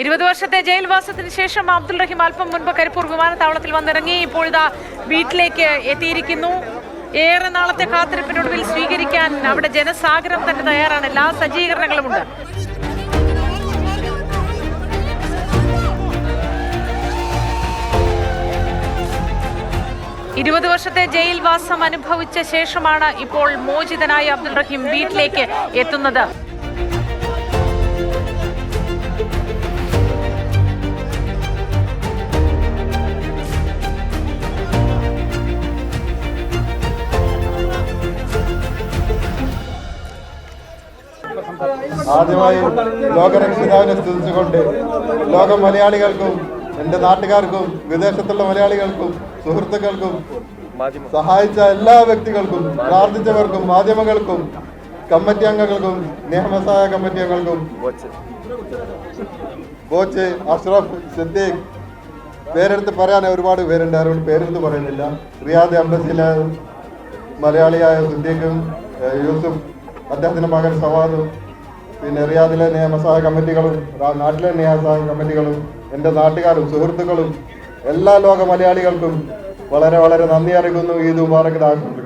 20 വർഷത്തെ ജയിൽവാസത്തിന് ശേഷം അബ്ദുൾ റഹീം അല്പം മുൻപ് കരിപ്പൂർ വിമാനത്താവളത്തിൽ വന്നിറങ്ങി. ഇപ്പോഴിതാ വീട്ടിലേക്ക് എത്തിയിരിക്കുന്നു. ഏറെ നാളത്തെ കാത്തിരിപ്പിനൊടുവിൽ സ്വീകരിക്കാൻ അവിടെ ജനസാഗരം തന്നെ തയ്യാറാണ്. എല്ലാ സജ്ജീകരണങ്ങളുമുണ്ട്. 20 വർഷത്തെ ജയിൽവാസം അനുഭവിച്ച ശേഷമാണ് ഇപ്പോൾ മോചിതനായ അബ്ദുൾ റഹീം വീട്ടിലേക്ക് എത്തുന്നത്. ആദ്യമായി ലോകരക്ഷിതാവിനെ സ്തുതിച്ചുകൊണ്ട് ലോക മലയാളികൾക്കും എൻ്റെ നാട്ടുകാർക്കും വിദേശത്തുള്ള മലയാളികൾക്കും സുഹൃത്തുക്കൾക്കും സഹായിച്ച എല്ലാ വ്യക്തികൾക്കും പ്രാർത്ഥിച്ചവർക്കും മാധ്യമങ്ങൾക്കും കമ്മിറ്റി അംഗങ്ങൾക്കും നിയമസഹായ കമ്മിറ്റി അംഗങ്ങൾക്കും ബോച്ച് അഷ്റഫ് സിദ്ദീഖ് പേരെടുത്ത് പറയാൻ ഒരുപാട് പേരുണ്ട്, അതുകൊണ്ട് പേരെടുത്ത് പറയുന്നില്ല. റിയാദ് എംബസിയിലെ മലയാളിയായ സിദ്ദീഖും യൂസുഫ്, അദ്ദേഹത്തിൻ്റെ മകൻ സവാദും, പിന്നെ റിയാദിലെ നിയമസഹായ കമ്മിറ്റികളും നാട്ടിലെ നിയമസഹായ കമ്മിറ്റികളും എൻ്റെ നാട്ടുകാരും സുഹൃത്തുക്കളും എല്ലാ ലോക മലയാളികൾക്കും വളരെ വളരെ നന്ദി അറിയിക്കുന്നു. ഈദ് മുബാറക് ആശംസിക്കുന്നു.